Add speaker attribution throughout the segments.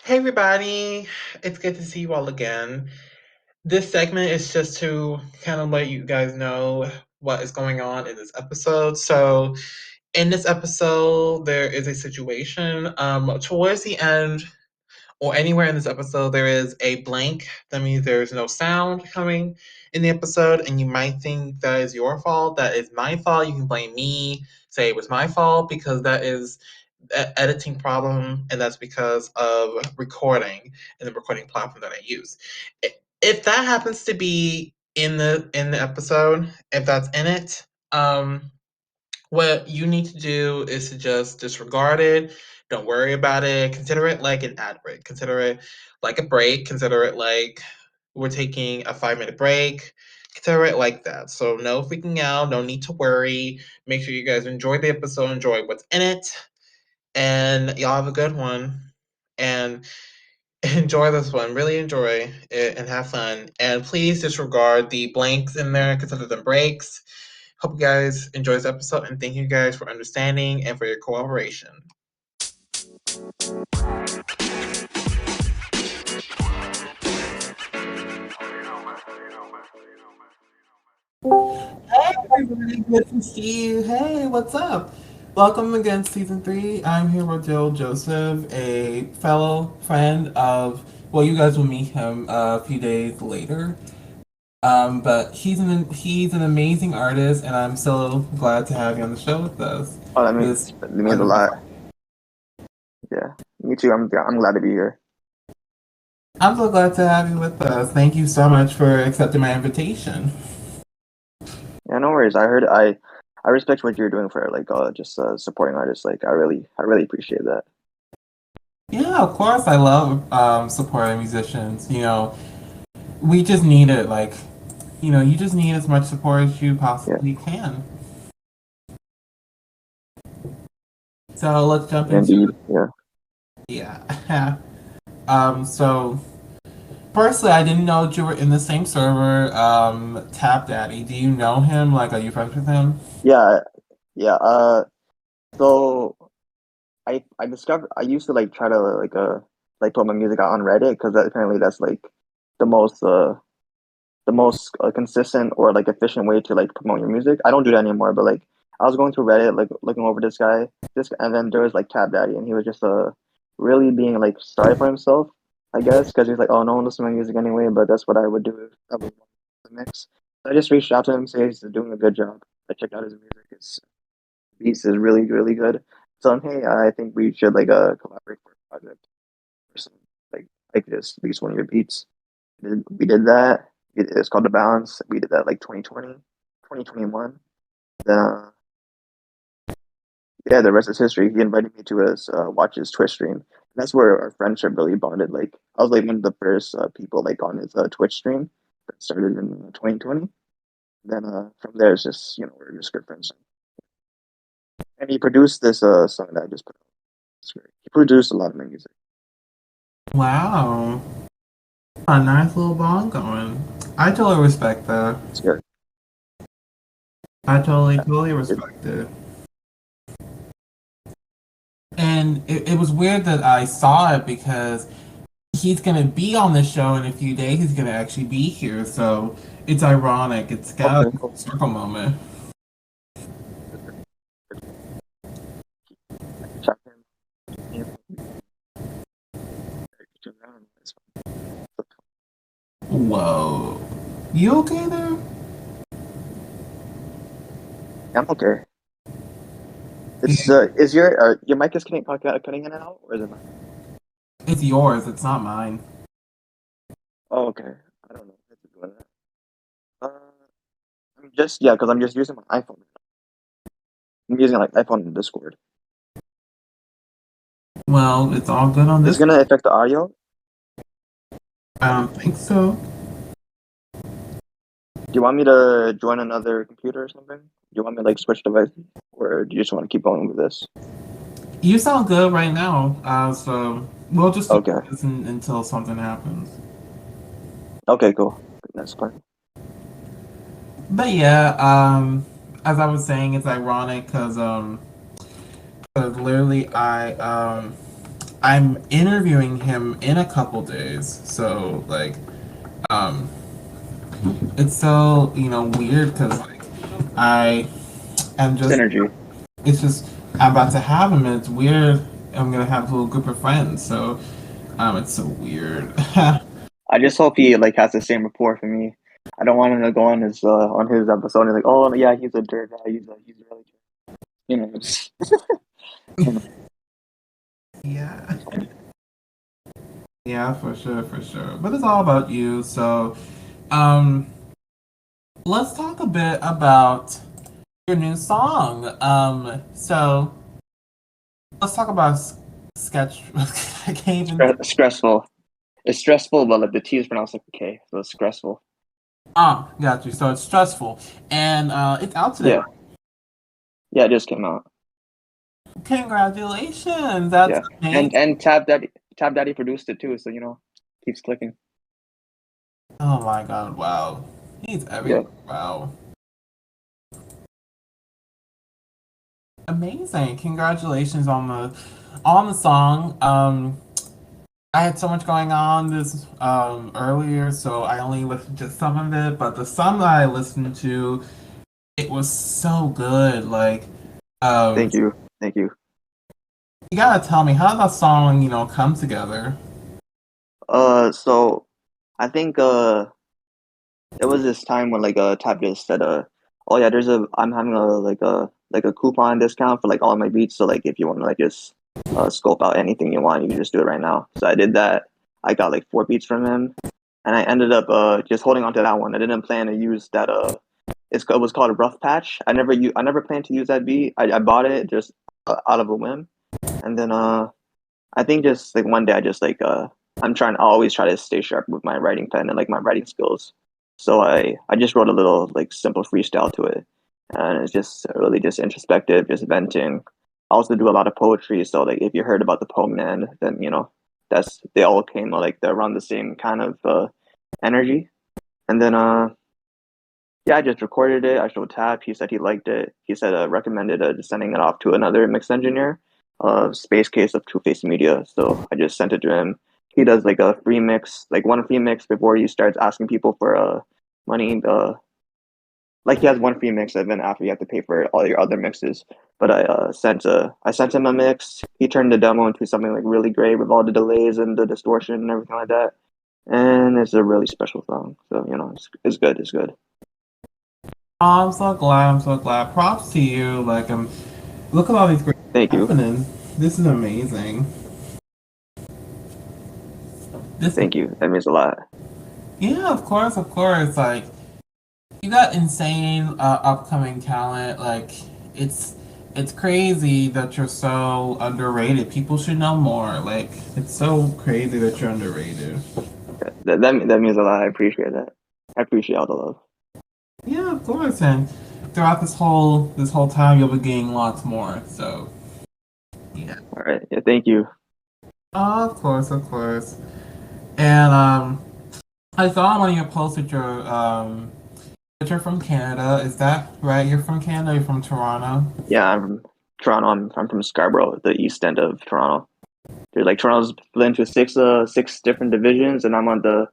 Speaker 1: Hey everybody, it's good to see you all again. This segment is just to kind of let you guys know what is going on in this episode. So, in this episode, there is a situation. Towards the end, or anywhere in this episode, there is a blank. That means there's no sound coming in the episode, and you might think that is your fault. That is my fault. You can blame me, say it was my fault, because that is an editing problem, and that's because of recording and the recording platform that I use. If that happens to be in the episode, if that's in it, what you need to do is to just disregard it. Don't worry about it. Consider it like an ad break. Consider it like a break. Consider it like we're taking a 5 minute break. Consider it like that. So, no freaking out. No need to worry. Make sure you guys enjoy the episode, enjoy what's in it, and y'all have a good one. And enjoy this one. Really enjoy it and have fun. And please disregard the blanks in there. Consider them breaks. Hope you guys enjoy this episode and thank you guys for understanding and for your cooperation. Hey everybody, good to see you. Hey, what's up? Welcome again to season 3. I'm here with Daryll Joseph, a fellow friend of, well, you guys will meet him a few days later. But he's an amazing artist, and I'm so glad to have you on the show with us.
Speaker 2: Oh, that
Speaker 1: This
Speaker 2: means that means a
Speaker 1: wonderful.
Speaker 2: lot. Yeah, me too. I'm glad to be here.
Speaker 1: I'm so glad to have you with us. Thank you so much for accepting my invitation.
Speaker 2: Yeah, no worries. I respect what you're doing for like just supporting artists. Like I really appreciate that.
Speaker 1: Yeah, of course, I love supporting musicians. We just need it. You just need as much support as you
Speaker 2: Yeah,
Speaker 1: possibly can. So let's jump into
Speaker 2: indeed.
Speaker 1: it.
Speaker 2: Yeah.
Speaker 1: Yeah. So firstly, I didn't know that you were in the same server. Tap Daddy. Do you know him? Like, are you friends with him?
Speaker 2: Yeah, yeah. So I discovered I used to like try to like put my music out on Reddit because apparently that's like the most uh the most consistent or like efficient way to like promote your music. I don't do that anymore, but like I was going through Reddit, like looking over and then there was like Tab Daddy, and he was just really being like sorry for himself, I guess, because he's like, oh, no one listens to my music anyway, but that's what I would do if I was the mix. So I just reached out to him, say he's doing a good job. I checked out his music; his beats is really good. So hey, I think we should like collaborate for a project or something like this, at least one of your beats. We did that. It's called The Balance. We did that like 2020, 2021. Then, yeah, the rest is history. He invited me to his watch his Twitch stream. That's where our friendship really bonded. Like I was like one of the first people like on his Twitch stream that started in 2020. Then from there, it's just we're just good friends. And he produced this song that I just put out. It's great. He produced a lot of my music.
Speaker 1: Wow. A nice little bond going. I totally respect that.
Speaker 2: It's good.
Speaker 1: I totally,
Speaker 2: Yeah.
Speaker 1: totally
Speaker 2: It,
Speaker 1: respect it. And it was weird that I saw it because he's going to be on the show in a few days. He's going to actually be here. So it's ironic. It's kind
Speaker 2: okay,
Speaker 1: of
Speaker 2: cool.
Speaker 1: a circle moment.
Speaker 2: I can chat to him. You It's
Speaker 1: Whoa. You okay there?
Speaker 2: I'm okay. It's
Speaker 1: Yeah.
Speaker 2: is your mic is cutting in and out, or is it mine?
Speaker 1: It's yours. It's not mine.
Speaker 2: Oh, okay. I don't know. It's doing that. I'm just yeah, because I'm just using my iPhone. I'm using like iPhone and Discord.
Speaker 1: Well, it's all good on
Speaker 2: It's
Speaker 1: this.
Speaker 2: gonna affect the audio.
Speaker 1: I don't think so.
Speaker 2: Do you want me to join another computer or something? Do you want me to like switch devices, or do you just want to keep going with this?
Speaker 1: You sound good right now. So we'll just stick
Speaker 2: Okay.
Speaker 1: with this until something happens.
Speaker 2: Okay. Cool. That's fine.
Speaker 1: But yeah, as I was saying, it's ironic because literally I'm interviewing him in a couple days. So like, um, it's so weird because like I am just
Speaker 2: Synergy.
Speaker 1: it's just I'm about to have him and it's weird. I'm gonna have a little group of friends. So it's so weird.
Speaker 2: I just hope he like has the same rapport for me. I don't want him to go on his episode and like, oh yeah, he's a dirt guy. He's really you know. Just, you know.
Speaker 1: Yeah. Yeah, for sure, for sure. But it's all about you. So, um, let's talk a bit about your new song. So let's talk about sketch. I can't even.
Speaker 2: Stressful. It's stressful, but like the T is pronounced like a K, so it's stressful.
Speaker 1: Got you. So it's stressful, and it's out today.
Speaker 2: Yeah, yeah, it just came out.
Speaker 1: Congratulations! That's
Speaker 2: Yeah,
Speaker 1: amazing.
Speaker 2: and Tab Daddy produced it too, so keeps clicking.
Speaker 1: Oh my God! Wow, he's
Speaker 2: Yeah,
Speaker 1: everywhere. Wow, amazing! Congratulations on the song. I had so much going on this earlier, so I only listened to some of it. But the some that I listened to, it was so good. Like, um,
Speaker 2: thank you.
Speaker 1: you gotta tell me how did that song, come together?
Speaker 2: So I think there was this time when like Tab just said oh yeah, I'm having a coupon discount for like all my beats, so like if you want to like just scope out anything you want, you can just do it right now. So I did that. I got like 4 beats from him, and I ended up just holding on to that one. I didn't plan to use that it was called a rough patch. I never planned to use that beat. I bought it just out of a whim, and then I think just like one day I just like I always try to stay sharp with my writing pen and like my writing skills. So I just wrote a little like simple freestyle to it. And it's just really just introspective, just venting. I also do a lot of poetry, so like if you heard about the Poem Man, then that's they all came like they're around the same kind of energy. And then yeah, I just recorded it. I showed Tap. He said he liked it. He said recommended just sending it off to another mix engineer, Space Case of Two Face Media. So I just sent it to him. He does like a free mix, like one free mix before he starts asking people for money. Like he has one free mix, and then after you have to pay for all your other mixes. But I sent him a mix. He turned the demo into something like really great with all the delays and the distortion and everything like that. And it's a really special song. So it's good. It's good.
Speaker 1: Oh, I'm so glad. I'm so glad. Props to you. Like, look at all these great
Speaker 2: Thank
Speaker 1: things
Speaker 2: you.
Speaker 1: happening. This is amazing. This,
Speaker 2: Thank you. That means a lot.
Speaker 1: yeah, of course, of course. Like, you got insane upcoming talent. Like, it's it's crazy that you're so underrated. People should know more. Like, it's so crazy that you're underrated.
Speaker 2: That means a lot. I appreciate that. I appreciate all the love.
Speaker 1: Yeah, of course. And throughout this whole time, you'll be getting lots more. So, yeah.
Speaker 2: All right. Yeah. Thank you.
Speaker 1: Oh, of course, of course. And I saw on one of your posts that you're from Canada. Is that right? You're from Canada. You're from Toronto.
Speaker 2: Yeah. I'm from Toronto. I'm from Scarborough, the east end of Toronto. There's like Toronto's split into six different divisions, and I'm on the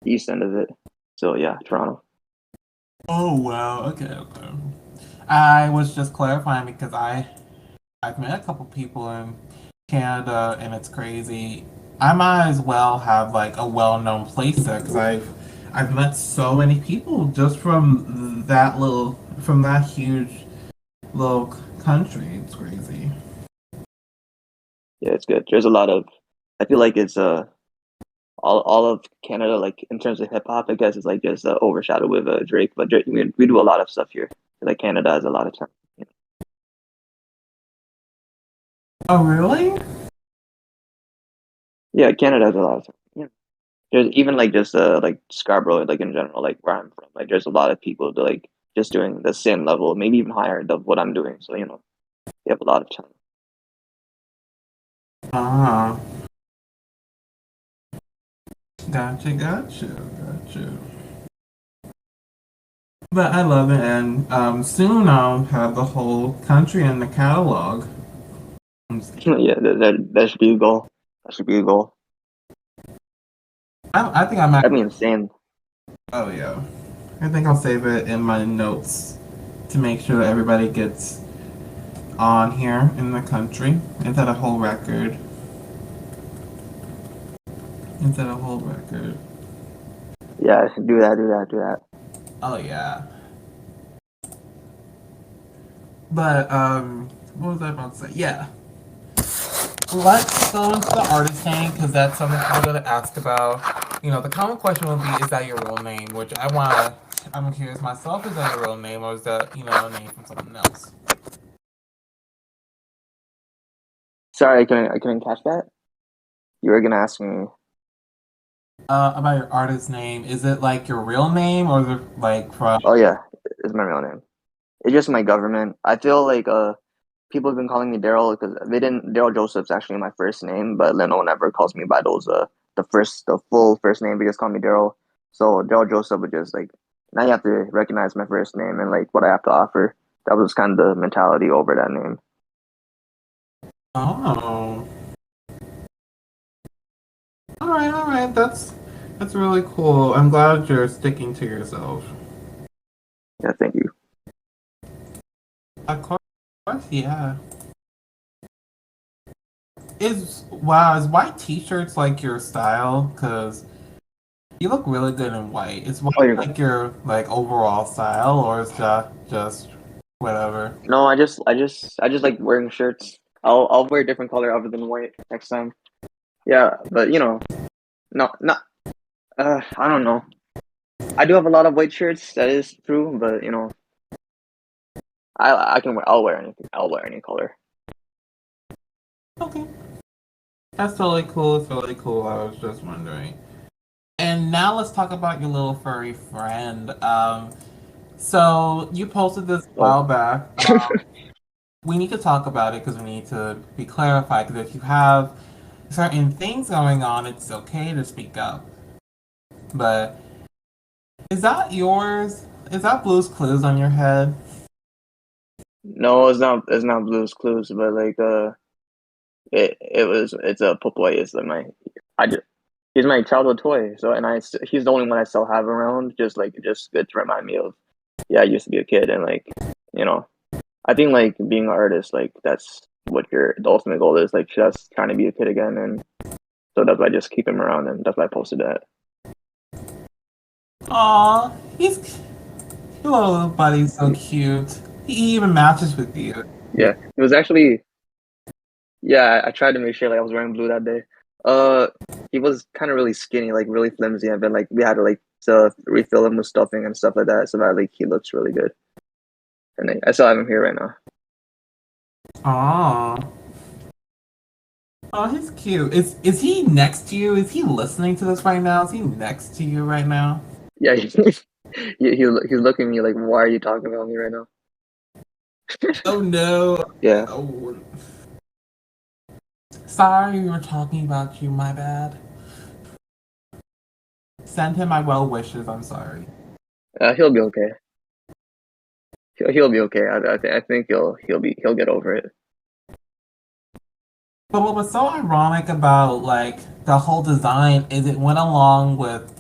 Speaker 2: east end of it. So yeah, Toronto.
Speaker 1: Oh wow. Okay. Okay. I was just clarifying because I've met a couple people in Canada and it's crazy. I might as well have like a well-known place there because I've met so many people just from that huge little country. It's crazy.
Speaker 2: Yeah, it's good. There's a lot of. I feel like it's all of Canada like in terms of hip hop. I guess is like just overshadowed with Drake, but Drake, we do a lot of stuff here. Like Canada has a lot of time.
Speaker 1: Oh really?
Speaker 2: Yeah, Canada has a lot of time. Yeah. There's even like just like Scarborough, like in general, like where I'm from, like there's a lot of people that like just doing the same level, maybe even higher than what I'm doing. So they have a lot of time.
Speaker 1: Ah, gotcha, gotcha, gotcha. But I love it, and soon I'll have the whole country in the catalog. I'm just kidding.
Speaker 2: Yeah, that should be a goal. That should be a goal.
Speaker 1: I think I might.
Speaker 2: That'd be insane.
Speaker 1: Oh yeah, I think I'll save it in my notes to make sure that everybody gets on here in the country. Is that a whole record? Is that a whole record?
Speaker 2: Yeah, do that, do that, do that.
Speaker 1: Oh yeah. But what was I about to say? Yeah. Let's go into the artist name because that's something we're gonna ask about. You know, the common question would be, "Is that your real name?" Which I wanna. I'm curious myself. Is that your real name or is that a name from someone else?
Speaker 2: Sorry, I couldn't catch that. You were gonna ask me.
Speaker 1: About your artist name. Is it like your real name or is it like from?
Speaker 2: Oh yeah, it's my real name. It's just my government. I feel like people have been calling me Daryl because they didn't. Daryl Joseph's actually my first name, but then no one ever calls me by those the full first name. They just call me Daryl. So Daryl Joseph would just like now you have to recognize my first name and like what I have to offer. That was kind of the mentality over that name.
Speaker 1: Oh, all right. That's really cool. I'm glad you're sticking to yourself.
Speaker 2: Yeah, thank you.
Speaker 1: Of course, yeah. Is white t-shirts like your style? Cause you look really good in white. Is
Speaker 2: Oh,
Speaker 1: white
Speaker 2: you're
Speaker 1: like your like overall style, or is just whatever?
Speaker 2: no. I just like wearing shirts. I'll wear a different color other than white next time. Yeah, but no, not. I don't know. I do have a lot of white shirts. That is true, but I can wear. I'll wear anything. I'll wear any color.
Speaker 1: Okay, that's totally cool. It's totally cool. I was just wondering. And now let's talk about your little furry friend. So you posted this a
Speaker 2: Oh
Speaker 1: while back. We need to talk about it because we need to be clarified. Because if you have certain things going on, it's okay to speak up. But is that yours? Is that Blue's Clues on your head?
Speaker 2: no, it's not. It's not Blue's Clues, but like it was. It's a Pop-Boy. It's like my. I just he's my childhood toy. So he's the only one I still have around. Just good to remind me of. Yeah, I used to be a kid, and like you know, I think like being an artist, like that's what the ultimate goal is. Like just trying to be a kid again, and so that's why I just keep him around, and that's why I posted that.
Speaker 1: Aw, your little buddy's so cute. He even matches with you.
Speaker 2: Yeah, it was actually yeah. I tried to make sure like I was wearing blue that day. Uh, he was kind of really skinny, like really flimsy, and then like we had to like to refill him with stuffing and stuff like that, so that like he looks really good. And I still have him here right now.
Speaker 1: Aw. Oh, he's cute. Is he next to you? Is he listening to this right now? Is he next to you right now?
Speaker 2: Yeah, he's looking at me like, why are you talking about me right now?
Speaker 1: Oh no.
Speaker 2: Yeah,
Speaker 1: Oh, sorry we were talking about you, my bad. Send him my well wishes, I'm sorry.
Speaker 2: he'll be okay. He'll be okay. I think he'll get over it.
Speaker 1: But what was so ironic about like the whole design is it went along with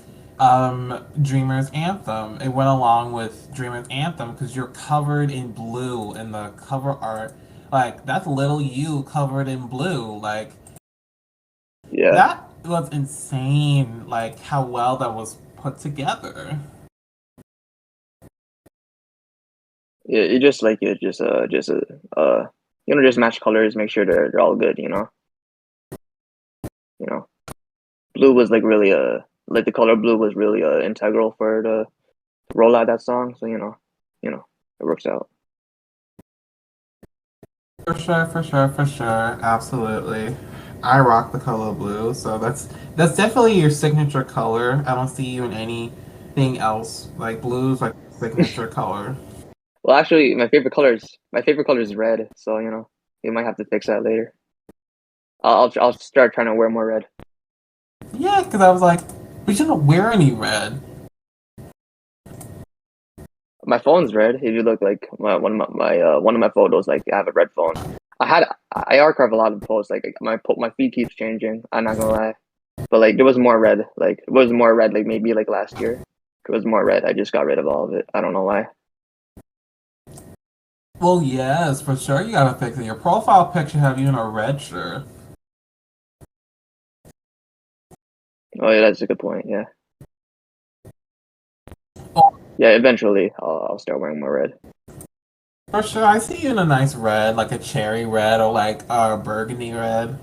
Speaker 1: Dreamer's Anthem. It went along with Dreamer's Anthem because you're covered in blue in the cover art. Like that's little you covered in blue. Like
Speaker 2: Yeah,
Speaker 1: that was insane, like how well that was put together.
Speaker 2: yeah. You just like it, uh, just match colors, make sure they're all good. You know, blue was like really like the color blue was really integral for the to roll out that song. So it works out.
Speaker 1: For sure, for sure, for sure. Absolutely. I rock the color blue, so that's definitely your signature color. I don't see you in anything else. Like blue's like signature color.
Speaker 2: Well, actually, my favorite color is red. So you might have to fix that later. I'll start trying to wear more red.
Speaker 1: Yeah, because I was like, we shouldn't wear any red.
Speaker 2: My phone's red. If you look like one of my photos, like I have a red phone. I archive a lot of posts. Like my feed keeps changing. I'm not gonna lie, but like there was more red. Like it was more red. Like maybe like last year, it was more red. I just got rid of all of it. I don't know why.
Speaker 3: Well, yes, for sure. You gotta fix it. Your profile picture have you in a red shirt.
Speaker 2: Oh yeah, that's a good point. Yeah,
Speaker 3: Oh,
Speaker 2: yeah. Eventually, I'll start wearing more red.
Speaker 3: for sure. I see you in a nice red, like a cherry red or like a burgundy red.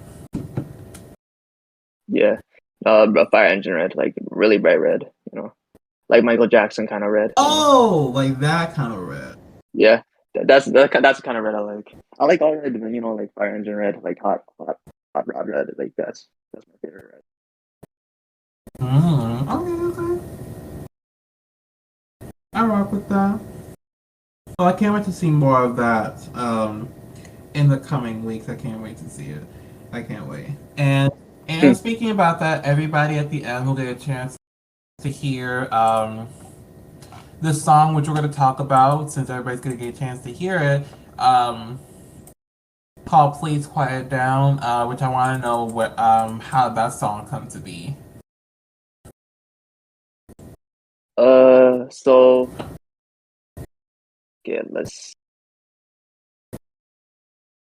Speaker 2: Yeah, a fire engine red, like really bright red. You know, like Michael Jackson kind of red. You know.
Speaker 3: Oh, like that kind of red.
Speaker 2: Yeah, that's the kind of red I like. I like all red, but you know, like fire engine red, like hot rod red. Like that's my favorite red.
Speaker 3: Okay, okay. I rock with that. Well, I can't wait to see more of that in the coming weeks. I can't wait to see it. I can't wait. And speaking about that, everybody at the end will get a chance to hear this song, which we're going to talk about since everybody's going to get a chance to hear it. Called "Please Quiet Down," which I want to know what how that song come to be.
Speaker 2: So yeah, let's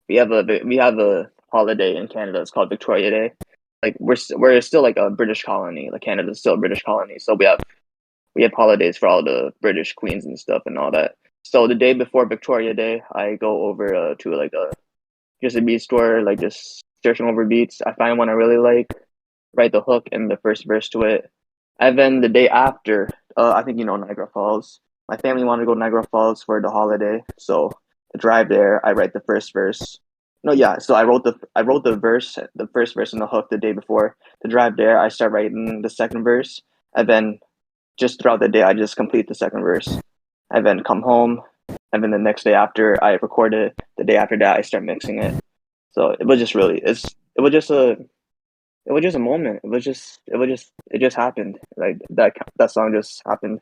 Speaker 2: we have a holiday in Canada. It's called Victoria Day. Like we're still like a British colony. Like Canada's still a British colony, so we have holidays for all the British queens and stuff and all that. So the day before Victoria Day, I go over to like a just a beat store, like just searching over beats. I find one I really like, write the hook and the first verse to it. And then the day after, I think you know Niagara Falls. My family wanted to go to Niagara Falls for the holiday, so to drive there, I write the first verse. No, yeah. So I wrote the first verse and the hook the day before. To drive there, I start writing the second verse, and then just throughout the day, I just complete the second verse, and then come home, and then the next day after I record it, the day after that I start mixing it. So it was just really it was just a it was just a moment. It just happened. Like that song just happened.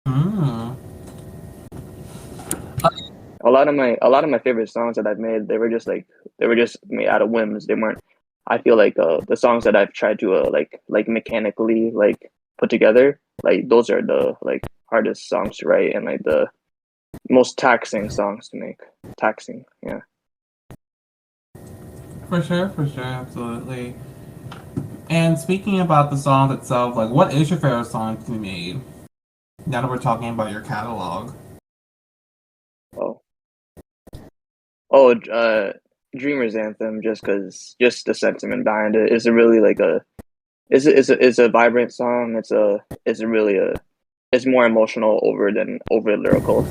Speaker 3: Mm.
Speaker 2: A lot of my favorite songs that I've made, they were just made out of whims. They weren't. I feel like the songs that I've tried to like mechanically like put together, like those are the like hardest songs to write and like the most taxing songs to make. Taxing, yeah.
Speaker 3: For sure, absolutely. And speaking about the song itself, like, what is your favorite song to be made? Now that we're talking about your catalog.
Speaker 2: Oh, oh, Dreamer's Anthem. Just because, just the sentiment behind it is a really like a is a vibrant song. It's a really a it's more emotional over lyrical.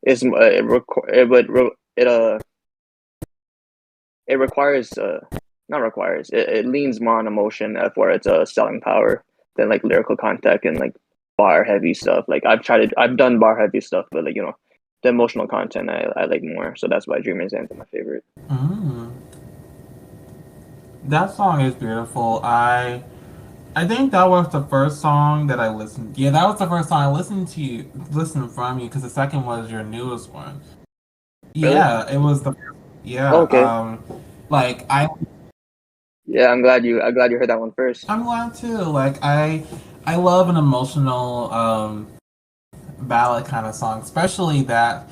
Speaker 2: It would it requires not requires it leans more on emotion for its selling power than like lyrical content and like bar heavy stuff. Like I've done bar heavy stuff, but like you know the emotional content I like more. So that's why Dreamers Anthem my favorite.
Speaker 3: Mm. That song is beautiful. I think that was the first song that I listened. Yeah, that was the first song I listened from you because the second was your newest one.
Speaker 2: Really?
Speaker 3: Yeah, it was the
Speaker 2: Oh,
Speaker 3: yeah.
Speaker 2: okay.
Speaker 3: Like
Speaker 2: Yeah, I'm glad you heard that one first.
Speaker 3: I'm glad too. Like I love an emotional ballad kind of song, especially that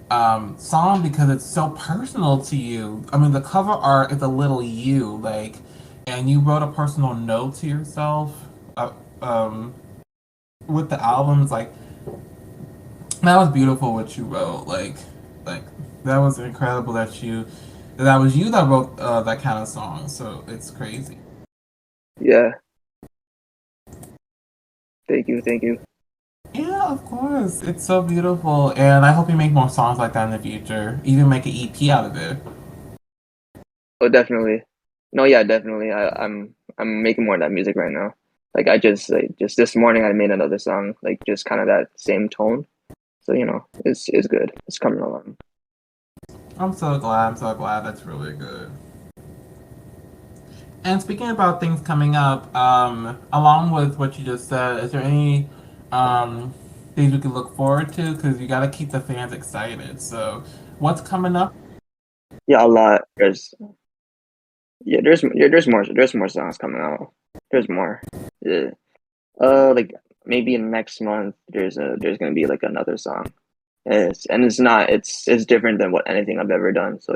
Speaker 3: song because it's so personal to you. I mean, the cover art is a little you, like, and you wrote a personal note to yourself uh, um, with the albums. Like, that was beautiful what you wrote. Like that was incredible that was you that wrote that kind of song. So it's crazy.
Speaker 2: Yeah, thank you.
Speaker 3: Yeah, of course. It's so beautiful, and I hope you make more songs like that in the future. Even make an EP out of it.
Speaker 2: Oh, definitely. No, yeah, definitely. I'm making more of that music right now. Like I just like just this morning I made another song like just kind of that same tone. So you know it's good. It's coming along.
Speaker 3: I'm so glad. I'm so glad. That's really good. And speaking about things coming up, along with what you just said, is there any um, things we could look forward to? Because you got to keep the fans excited. So, what's coming up?
Speaker 2: Yeah, a lot. There's more songs coming out. There's more. Yeah. Like maybe next month there's gonna be like another song. It's different than what anything I've ever done. So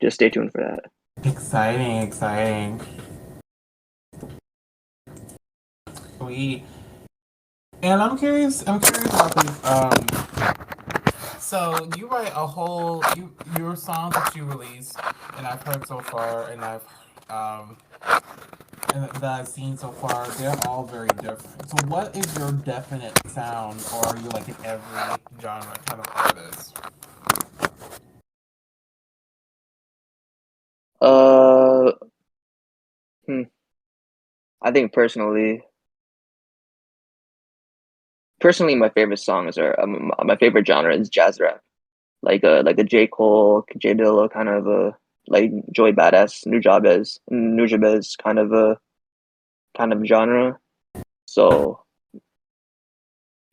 Speaker 2: just stay tuned for that.
Speaker 3: Exciting, exciting. We and I'm curious about this. So you write a whole your songs that you release, and I've heard so far, um and that I've seen so far, they're all very different. So what is your definite sound, or are you like an every genre kind of artist?
Speaker 2: Uh, hmm, I think personally, my favorite songs are my favorite genre is jazz rap, like a J Cole, J Dilla kind of like Joey Badass, Nujabes kind of genre. So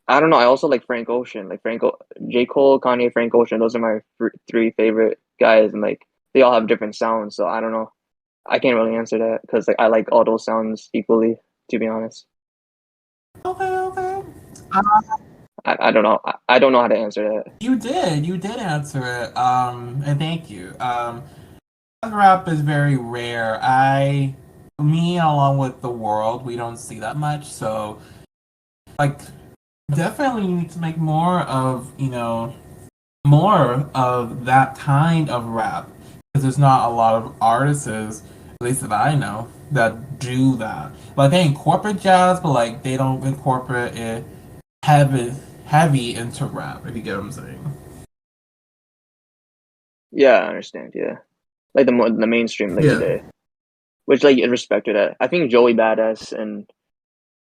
Speaker 2: I don't know. I also like Frank Ocean, J Cole, Kanye, Frank Ocean. Those are my three favorite guys, and like they all have different sounds. So I don't know. I can't really answer that because like I like all those sounds equally, to be honest.
Speaker 3: Okay, okay.
Speaker 2: I don't know. I don't know how to answer that.
Speaker 3: You did answer it. And thank you. Rap is very rare. Me, along with the world, we don't see that much. So, like, definitely need to make more of that kind of rap because there's not a lot of artists, at least that I know, that do that. Like they incorporate jazz, but like they don't incorporate it heavy heavy into rap. If you get what I'm saying.
Speaker 2: Yeah, I understand. Yeah, like the mainstream like
Speaker 3: Yeah.
Speaker 2: today, which like is respected at. I think Joey Badass and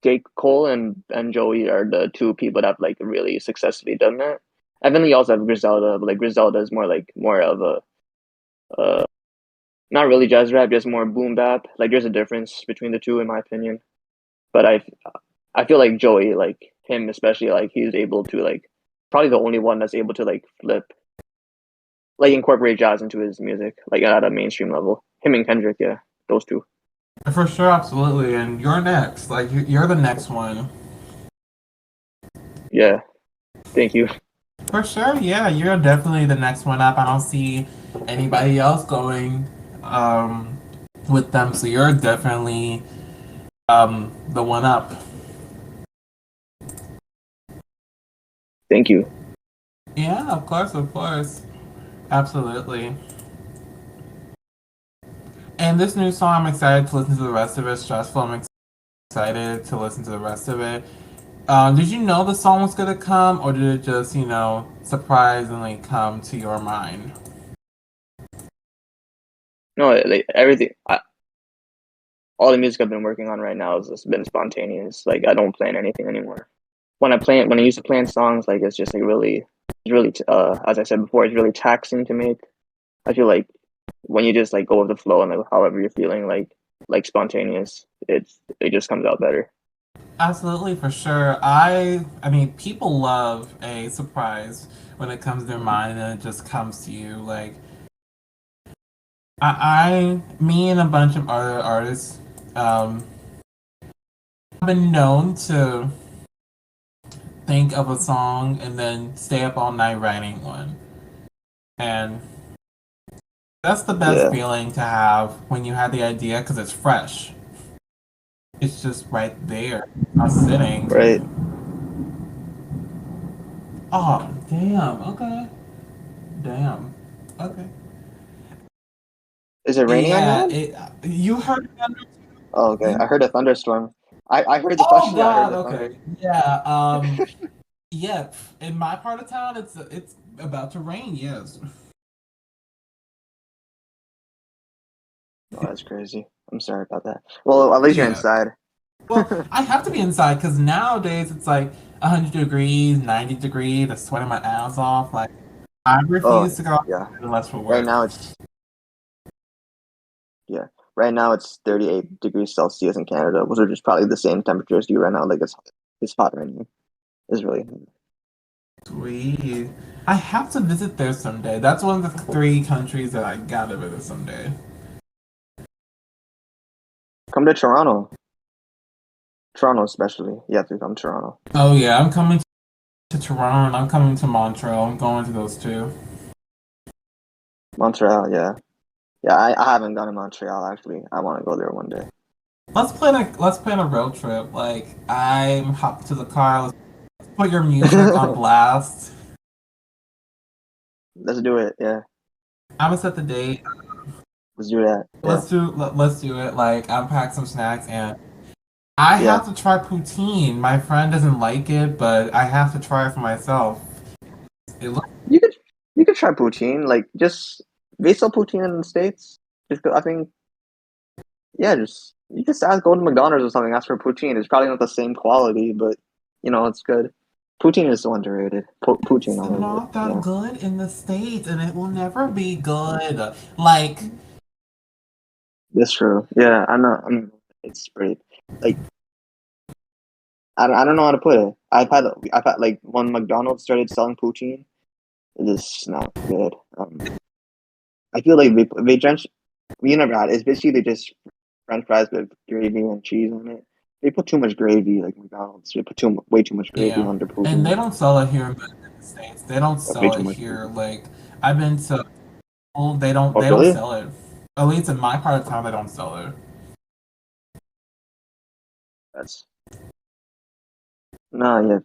Speaker 2: J Cole and Joey are the two people that have like really successfully done that. And then you also have Griselda, but like Griselda is more of a not really jazz rap, just more boom bap. Like there's a difference between the two in my opinion. But I feel like Joey, like him especially, like he's able to like probably the only one that's able to like incorporate jazz into his music, like at a mainstream level. Him and Kendrick, yeah, those two.
Speaker 3: For sure, absolutely. And you're next. Like you're the next one.
Speaker 2: Yeah, thank you.
Speaker 3: For sure, yeah, you're definitely the next one up. I don't see anybody else going um, with them, so you're definitely the one up.
Speaker 2: Thank you.
Speaker 3: Yeah, of course, absolutely. And this new song, I'm excited to listen to the rest of it. Stressful, I'm excited to listen to the rest of it. Did you know the song was gonna come, or did it just, surprisingly come to your mind?
Speaker 2: No, like everything, all the music I've been working on right now has just been spontaneous. Like I don't plan anything anymore. When I used to plan songs, like it's just like as I said before, it's really taxing to make. I feel like when you just like go with the flow and like however you're feeling, like spontaneous, it just comes out better.
Speaker 3: Absolutely, for sure. I mean, people love a surprise when it comes to their mind and then it just comes to you. Like, me and a bunch of other artists, um, have been known to think of a song and then stay up all night writing one. And that's the best
Speaker 2: Yeah,
Speaker 3: feeling to have when you have the idea because it's fresh. It's just right there, not sitting.
Speaker 2: right.
Speaker 3: Oh, damn. Okay. Damn. Okay.
Speaker 2: Is it raining on your
Speaker 3: Yeah,
Speaker 2: end?
Speaker 3: you heard thunder
Speaker 2: Oh, okay.
Speaker 3: too?
Speaker 2: I heard a thunderstorm. I heard the thunder.
Speaker 3: Oh
Speaker 2: Yeah, I heard
Speaker 3: God,
Speaker 2: the thunder.
Speaker 3: okay. Yeah, yeah, in my part of town it's about to rain, yes.
Speaker 2: Oh, that's crazy. I'm sorry about that. Well, at least you're
Speaker 3: Yeah.
Speaker 2: inside.
Speaker 3: Well, I have to be inside because nowadays it's like 100 degrees, 90 degrees, that's sweating my ass off. Like I
Speaker 2: Oh,
Speaker 3: refuse to go
Speaker 2: yeah.
Speaker 3: outside unless for
Speaker 2: Right
Speaker 3: work.
Speaker 2: now it's yeah. Right now it's 38 degrees Celsius in Canada, which are just probably the same temperature as you right now. Like it's hot right now. It's really hot.
Speaker 3: Sweet. I have to visit there someday. That's one of the three countries that I gotta visit someday.
Speaker 2: Come to Toronto. Toronto especially. You have to come to Toronto.
Speaker 3: Oh yeah, I'm coming to Toronto and I'm coming to Montreal. I'm going to those two.
Speaker 2: Montreal, yeah. Yeah, I haven't gone to Montreal actually. I want to go there one day.
Speaker 3: Let's plan a road trip. Like I'm hop to the car. Let's put your music on blast.
Speaker 2: Let's do it. Yeah,
Speaker 3: I'm gonna set the date.
Speaker 2: let's do that. Yeah,
Speaker 3: Let's do it. Like I'm pack some snacks and I
Speaker 2: yeah.
Speaker 3: have to try poutine. My friend doesn't like it, but I have to try it for myself. It looks
Speaker 2: You could you could try poutine. Like just they sell poutine in the States. Just I think yeah, just you just ask go to McDonald's or something. Ask for poutine. It's probably not the same quality, but it's good. Poutine is so underrated. Poutine all over.
Speaker 3: not that
Speaker 2: Yeah,
Speaker 3: good in the States, and it will never be good. Like
Speaker 2: that's true. Yeah, I know. It's great. Like I don't know how to put it. I've had like when McDonald's started selling poutine, it is not good. I feel like they drench. You never had it. It's basically they just French fries with gravy and cheese on it. They put too much gravy, like McDonald's. They put way too much gravy
Speaker 3: yeah,
Speaker 2: on their
Speaker 3: and they
Speaker 2: poutine.
Speaker 3: don't sell it here in the States. They don't
Speaker 2: Way
Speaker 3: sell
Speaker 2: too
Speaker 3: it
Speaker 2: much
Speaker 3: here.
Speaker 2: gravy.
Speaker 3: Like I've been to, oh,
Speaker 2: Oh,
Speaker 3: they don't
Speaker 2: really?
Speaker 3: sell it. At least in my part of town, they don't sell it.
Speaker 2: That's no, yeah.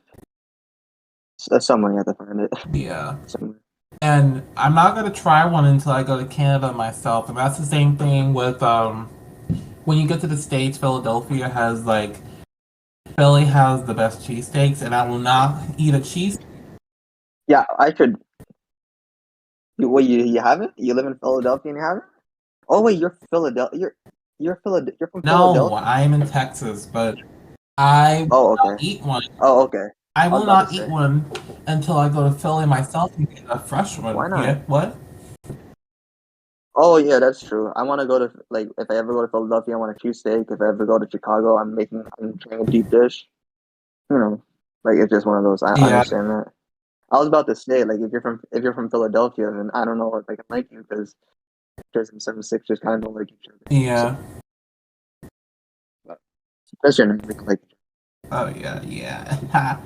Speaker 2: That's somewhere you have to find it.
Speaker 3: Yeah.
Speaker 2: Somewhere.
Speaker 3: And I'm not gonna try one until I go to Canada myself. And that's the same thing with when you get to the States, Philly has the best cheesesteaks, and I will not eat a cheese.
Speaker 2: Yeah, I should. Wait, you haven't? You live in Philadelphia and you haven't? Oh wait, you're Philadelphia. You're from
Speaker 3: No,
Speaker 2: Philadelphia.
Speaker 3: I'm in Texas, but I will
Speaker 2: Oh,
Speaker 3: not
Speaker 2: okay.
Speaker 3: eat one.
Speaker 2: Oh, okay.
Speaker 3: I
Speaker 2: I was
Speaker 3: will
Speaker 2: about to
Speaker 3: not eat
Speaker 2: say,
Speaker 3: one until I go to Philly myself and get a fresh
Speaker 2: why
Speaker 3: one.
Speaker 2: not?
Speaker 3: Yeah, what?
Speaker 2: Oh yeah, that's true. I want to go to like if I ever go to Philadelphia, I want a cheesesteak. If I ever go to Chicago, I'm trying a deep dish. You know, like it's just one of those. I
Speaker 3: Yeah,
Speaker 2: understand that. I was about to say like if you're from Philadelphia, then I don't know if I can like you because Sixers and 76ers kind of don't like each other. So,
Speaker 3: yeah.
Speaker 2: but especially in America, like
Speaker 3: Oh yeah, yeah.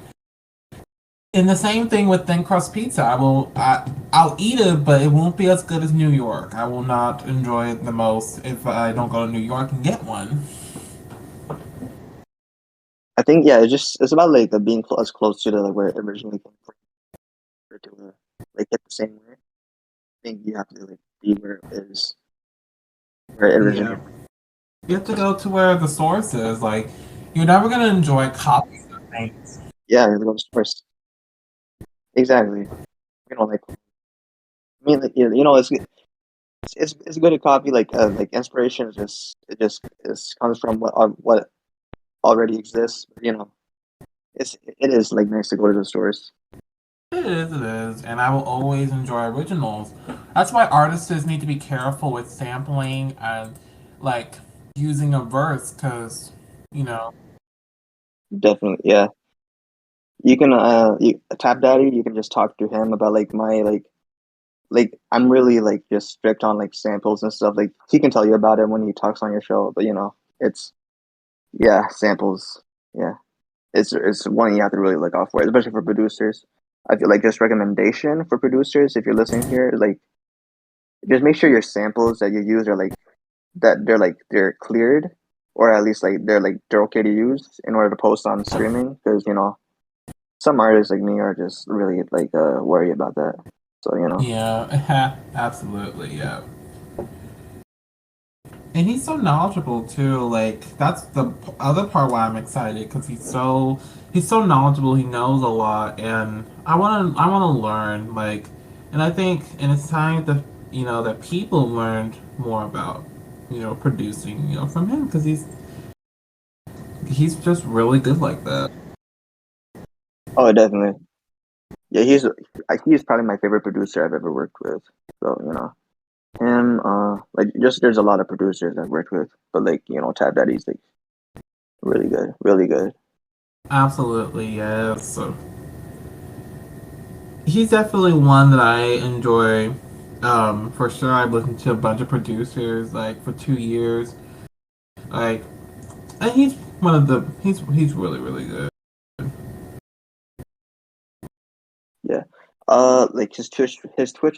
Speaker 3: And the same thing with thin crust pizza. I'll eat it, but it won't be as good as New York. I will not enjoy it the most if I don't go to New York and get one.
Speaker 2: I think yeah, it's about like the being as close to the like where it originally came from for it to like hit the same way. I think you have to like be where it is where it
Speaker 3: Yeah.
Speaker 2: originated.
Speaker 3: You have to go to where the source is. Like, you're never gonna enjoy copies of things.
Speaker 2: Yeah, it goes first. Exactly. Like I mean, like, it's good to copy like inspiration is just it comes from what already exists. It is like nice to go to the stores.
Speaker 3: It is, and I will always enjoy originals. That's why artists need to be careful with sampling and like using a verse, because you know,
Speaker 2: Definitely, yeah. You can Tap Daddy. You can just talk to him about like my like I'm really like just strict on like samples and stuff. Like he can tell you about it when he talks on your show, but it's yeah samples. Yeah, it's one you have to really look out for, especially for producers. I feel like just recommendation for producers if you're listening here, like just make sure your samples that you use are like that they're cleared or at least like they're okay to use in order to post on streaming because some artists like me are just really like worried about that. So
Speaker 3: yeah, absolutely, yeah. And he's so knowledgeable too. Like that's the other part why I'm excited because he's so knowledgeable. He knows a lot, and I wanna learn. Like, and I think, and it's time that that people learned more about producing from him because he's just really good like that.
Speaker 2: oh definitely yeah he's probably my favorite producer I've ever worked with. So him like just there's a lot of producers I've worked with, but like Tap Daddy's like really good, really good.
Speaker 3: Absolutely, yes. So, he's definitely one that I enjoy. For sure, I've listened to a bunch of producers like for 2 years. Like, and he's one of the he's really really good.
Speaker 2: Yeah. Like his Twitch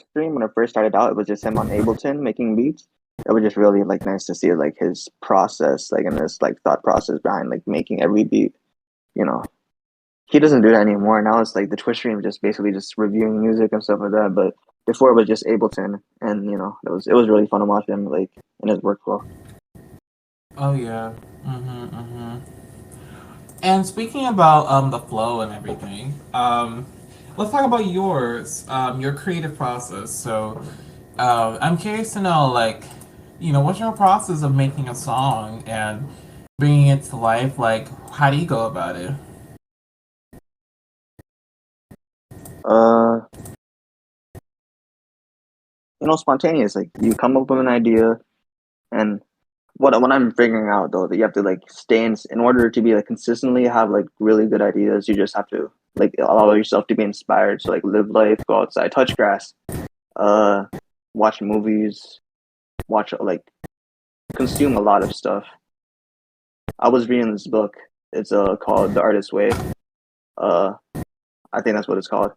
Speaker 2: stream when it first started out, it was just him on Ableton making beats. It was just really like nice to see like his process, like and his like thought process behind like making every beat. You know, he doesn't do that anymore. Now it's like the Twitch stream just basically just reviewing music and stuff like that. But before it was just Ableton, and it was really fun to watch him like in his workflow.
Speaker 3: Oh yeah. Mhm. And speaking about the flow and everything, let's talk about yours, your creative process. So, I'm curious to know, like, what's your process of making a song and bringing it to life? Like, how do you go about it?
Speaker 2: Uh, Spontaneous. Like you come up with an idea, and what I'm figuring out though that you have to like stay in order to be like consistently have like really good ideas. You just have to like allow yourself to be inspired. So like live life, go outside, touch grass, uh, watch movies, watch like consume a lot of stuff. I was reading this book. It's called The Artist's Way. Uh, I think that's what it's called.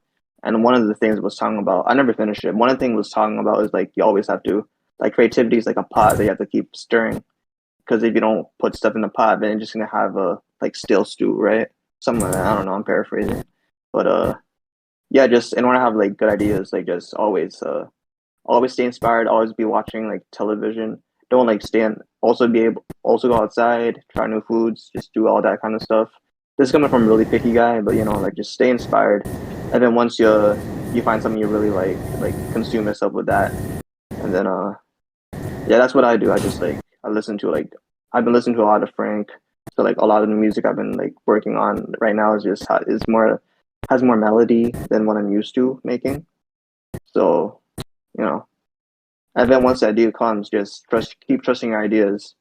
Speaker 2: And one of the things it was talking about, I never finished it. One of the things it was talking about is like you always have to like creativity is like a pot that you have to keep stirring because if you don't put stuff in the pot, then you're just gonna have a like stale stew, right? Something like that. I don't know. I'm paraphrasing, but yeah, just in order to have like good ideas, like just always stay inspired, always be watching like television. Don't like stand. Also be able, also go outside, try new foods, just do all that kind of stuff. This is coming from a really picky guy, but like just stay inspired, and then once you find something you really like consume yourself with that, and then yeah, that's what I do. I just like I listen to like I've been listening to a lot of Frank. So like a lot of the music I've been like working on right now is just is more has more melody than what I'm used to making. So you know, and then once that idea comes, just keep trusting your ideas.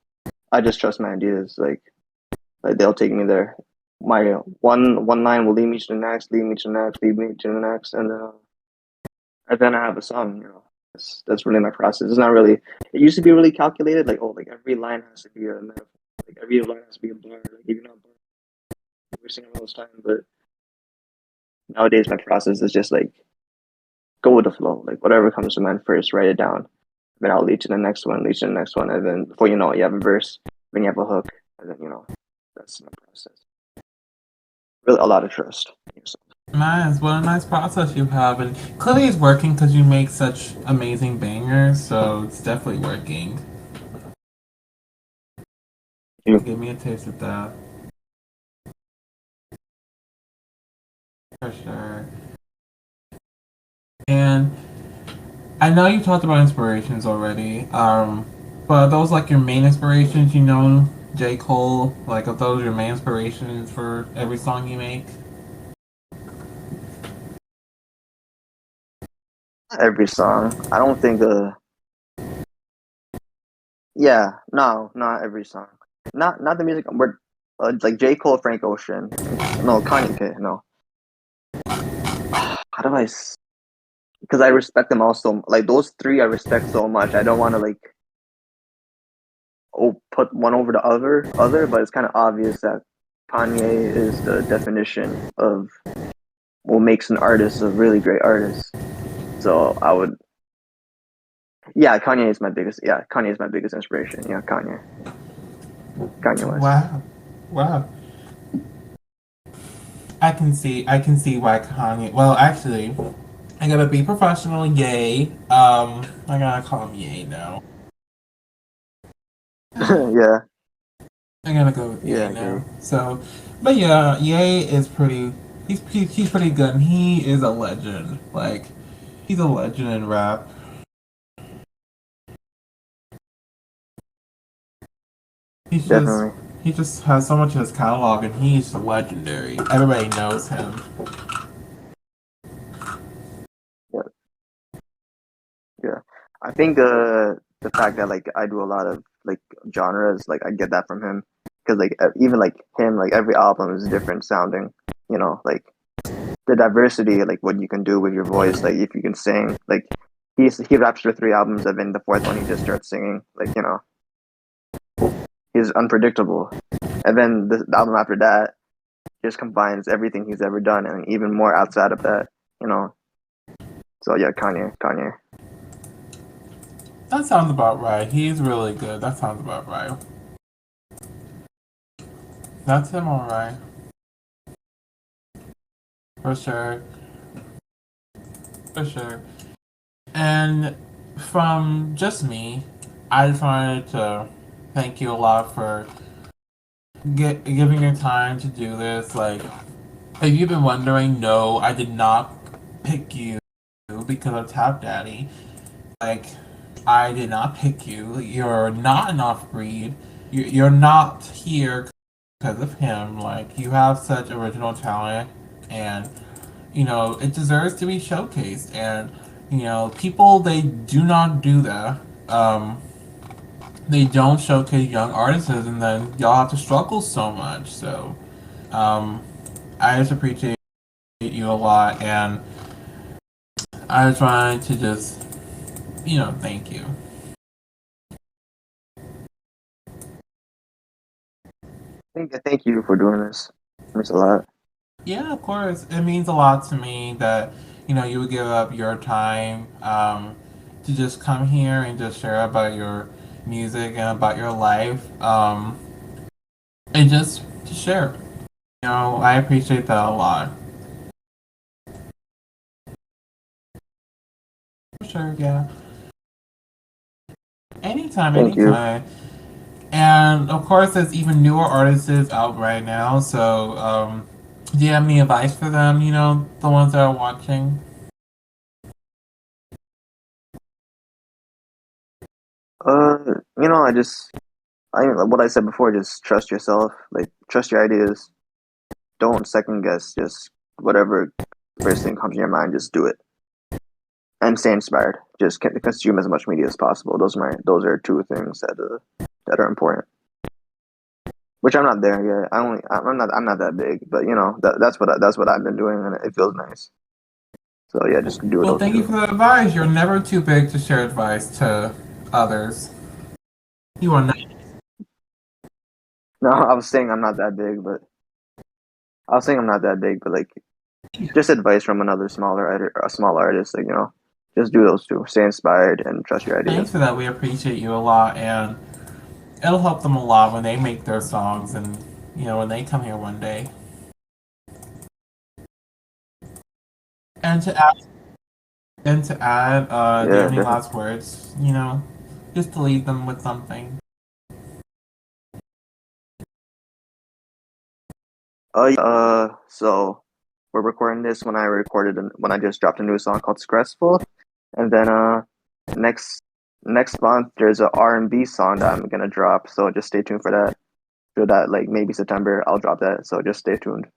Speaker 2: I just trust my ideas. Like they'll take me there. My one line will lead me to the next, lead me to the next, lead me to the next, and then I have a song. That's really my process. It's not really. It used to be really calculated. Like like every line has to be a metaphor. Like every line has to be a bar. Like even though we're singing all this time, but nowadays my process is just like go with the flow. Like whatever comes to mind first, write it down. Then I'll lead to the next one, lead to the next one, and then before you know it, you have a verse, then you have a hook, and then that's my process. Really, a lot of trust in yourself.
Speaker 3: Nice. What a nice process you have, and clearly it's working because you make such amazing bangers. So it's definitely working.
Speaker 2: You.
Speaker 3: Give me a taste of that for sure. And I know you talked about inspirations already, but are those like your main inspirations? J. Cole, like are those your main inspirations for every song you make?
Speaker 2: Every song. I don't think. Yeah. No, not every song. Not the music. We're like J Cole, Frank Ocean, no Kanye. Okay, no. How do I? Because I respect them all so. Like those three, I respect so much. I don't want to like put one over the other, but it's kind of obvious that Kanye is the definition of what makes an artist a really great artist. So I would, yeah, Kanye is my biggest inspiration. Yeah, Kanye West.
Speaker 3: Wow, wow. I can see why Kanye. Well, actually, I gotta be professional. Yay. I gotta call him Yay now.
Speaker 2: Yeah,
Speaker 3: I gotta go with
Speaker 2: yeah,
Speaker 3: Ye
Speaker 2: I agree.
Speaker 3: now. So, but yeah, Ye is pretty. He's pretty good. And he is a legend. Like, he's a legend in rap. He's just
Speaker 2: Definitely.
Speaker 3: he just has so much in his catalog, and he's legendary. Everybody knows him.
Speaker 2: Yeah, yeah. I think the fact that like I do a lot of like genres, like I get that from him because like even like him, like every album is different sounding. Like the diversity, like what you can do with your voice, like if you can sing, like he raps for 3 albums, and then the fourth one he just starts singing, like he's unpredictable, and then the album after that just combines everything he's ever done and even more outside of that, you know. So yeah, Kanye.
Speaker 3: That sounds about right. He's really good. That sounds about right. That's him, alright. For sure. For sure. And from just me, I just wanted to thank you a lot for giving your time to do this. Like, if you've been wondering, no, I did not pick you because of Tap Daddy. Like, I did not pick you. You're not an off breed. You're not here because of him. Like, you have such original talent, and it deserves to be showcased. And people, they do not do that. They don't showcase young artists, and then y'all have to struggle so much. So, um, I just appreciate you a lot, and I just wanted to just thank you.
Speaker 2: Thank you for doing this. It means a lot.
Speaker 3: Yeah, of course. It means a lot to me that you would give up your time to just come here and just share about your music and about your life, and just to share. I appreciate that a lot. For sure, yeah. Anytime,
Speaker 2: Thank you.
Speaker 3: anytime. And of course, there's even newer artists out right now. So, do you have any advice for them? The ones that are watching.
Speaker 2: Uh, what I said before, just trust yourself, like trust your ideas. Don't second guess, just whatever first thing comes to your mind, just do it. And stay inspired. Just consume as much media as possible. Those are two things that are important. Which I'm not there yet. I'm not that big, but that's what I've been doing, and it feels nice. So yeah, just do
Speaker 3: Well,
Speaker 2: those
Speaker 3: thank you
Speaker 2: two.
Speaker 3: for the advice. You're never too big to share advice to others. You are not.
Speaker 2: No, I was saying I'm not that big, but I was saying I'm not that big, but like just advice from another a small artist, like just do those two. Stay inspired and trust your
Speaker 3: Thanks
Speaker 2: ideas.
Speaker 3: for that. We appreciate you a lot, and it'll help them a lot when they make their songs and when they come here one day. And to add, do you
Speaker 2: Yeah,
Speaker 3: have any
Speaker 2: definitely.
Speaker 3: last words? Just to leave them with something.
Speaker 2: So we're recording this when I just dropped a new song called "Stressful," and then next next month there's a R&B song that I'm gonna drop. So just stay tuned for that. For that, like maybe September, I'll drop that. So just stay tuned.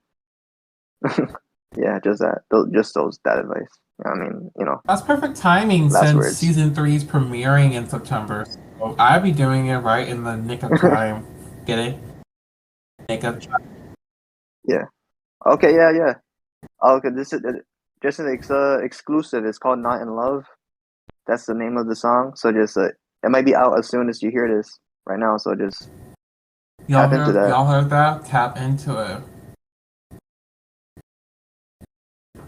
Speaker 2: Yeah, just that. Just those that advice. I mean,
Speaker 3: That's perfect timing
Speaker 2: last
Speaker 3: since
Speaker 2: words.
Speaker 3: season three is premiering in September. So I'd be doing it right in the nick of time. Get it? Nick of time.
Speaker 2: Yeah. Okay. Yeah. Yeah. Okay. This is just an exclusive. It's called "Not in Love." That's the name of the song. So just it might be out as soon as you hear this right now. So just
Speaker 3: Y'all
Speaker 2: tap into
Speaker 3: heard,
Speaker 2: that.
Speaker 3: y'all heard that? Tap into it.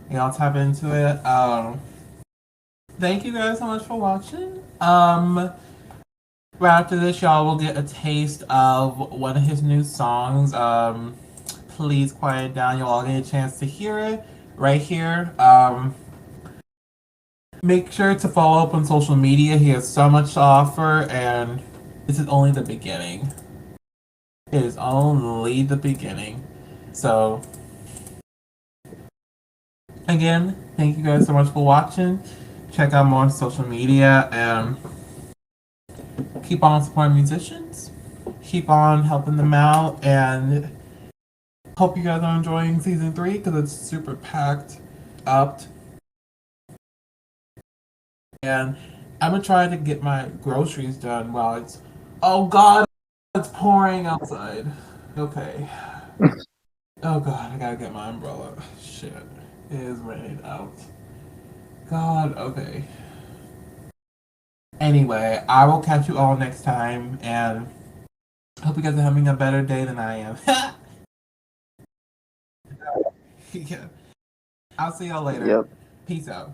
Speaker 3: Y'all tap into it. Thank you guys so much for watching. Right after this, y'all will get a taste of one of his new songs. Please quiet down. You'll all get a chance to hear it right here. Make sure to follow up on social media. He has so much to offer, and this is only the beginning. It is only the beginning. So, again, thank you guys so much for watching. Check out more on social media and keep on supporting musicians. Keep on helping them out, and hope you guys are enjoying season three because it's super packed up. And I'm gonna try to get my groceries done while it's. Oh God, it's pouring outside. Okay. Oh God, I gotta get my umbrella. Shit. It is raining out. God, okay. Anyway, I will catch you all next time, and hope you guys are having a better day than I am. Yeah. I'll see y'all later.
Speaker 2: Yep.
Speaker 3: Peace out.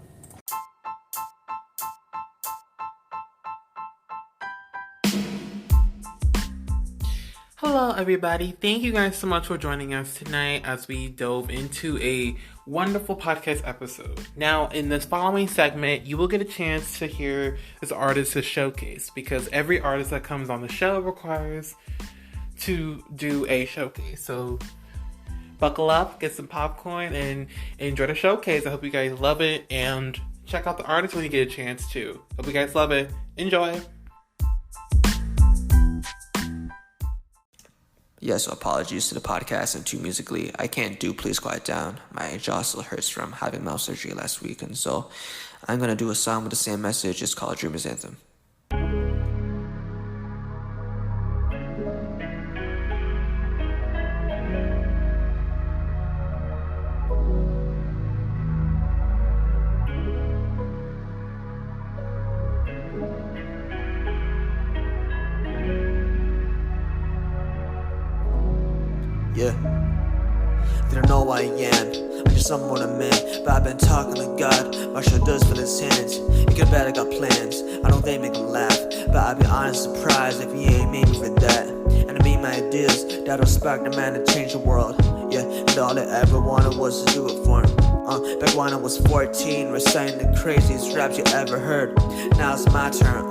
Speaker 1: Hello, everybody. Thank you guys so much for joining us tonight as we dove into a wonderful podcast episode. Now, in this following segment, you will get a chance to hear this artist's showcase because every artist that comes on the show requires to do a showcase. So, buckle up, get some popcorn, and enjoy the showcase. I hope you guys love it, and check out the artist when you get a chance to. Hope you guys love it. Enjoy.
Speaker 4: Yes, so apologies to the podcast and to Musically. I can't do Please Quiet Down. My jaw still hurts from having mouth surgery last week, and so I'm gonna do a song with the same message. It's called Dreamer's Anthem. Yeah. They don't know who I am, I'm just somewhat a man. But I've been talking to God, my shoulders fill his hands. He could bet I got plans, I know they make him laugh. But I'd be honest surprised if he ain't made me for that. And I mean my ideas, that'll spark the man to change the world. Yeah, and all I ever wanted was to do it for him. Back when I was 14, reciting the craziest raps you ever heard. Now it's my turn,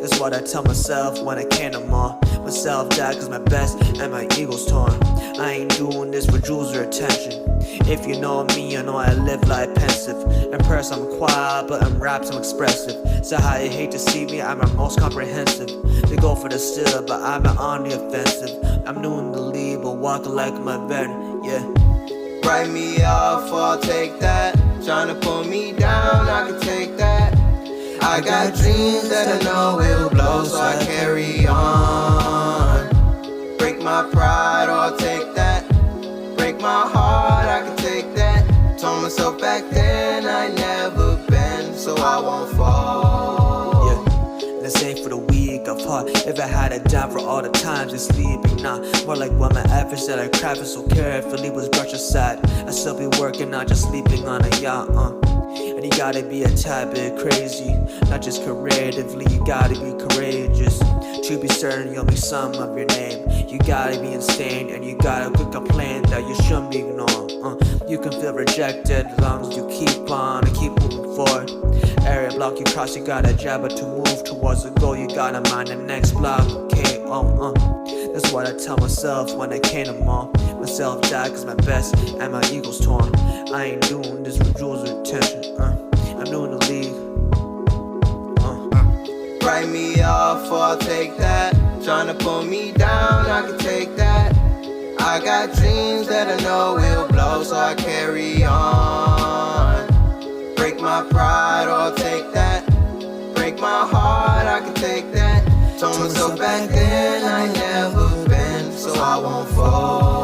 Speaker 4: that's what I tell myself when I can't no more. My self-doubt cause my best and my ego's torn. I ain't doing this for jewels or attention. If you know me, you know I live like pensive. In person I'm quiet, but in raps I'm expressive. So how you hate to see me, I'm our most comprehensive. They go for the still, but I'm on the offensive. I'm new in the lead, but walking like I'm a veteran, yeah.
Speaker 5: Write me off, I'll take that. Tryna pull me down, I can take that. I got dreams that I know will blow, so I carry on. Break my pride, I'll take that. Break my heart, I can take that. Told myself back then I never been, so I won't fall.
Speaker 4: Yeah, this ain't for the weak of heart. If I had it down for all the times it's sleeping, nah. More like when my efforts that I crafted so carefully was brushed aside. I still be working, not just sleeping on a yacht, And you gotta be a tad bit crazy, not just creatively, you gotta be courageous. To be certain you'll be some of your name. You gotta be insane and you gotta quit complain that you shouldn't be ignored. You can feel rejected as long as you keep on and keep moving forward. Area block you cross, you gotta jab, but to move towards the goal, you gotta mind the next block. Okay, that's what I tell myself when I can't no more. Myself die cause my best and my ego's torn. I ain't doing this for jewels or attention. I'm doing the league.
Speaker 5: Write me off, I'll take that. Tryna pull me down, I can take that. I got dreams that I know will blow, so I carry on. Break my pride, I'll take that. Break my heart, I can take that. Told myself back then I never been, so I won't fall.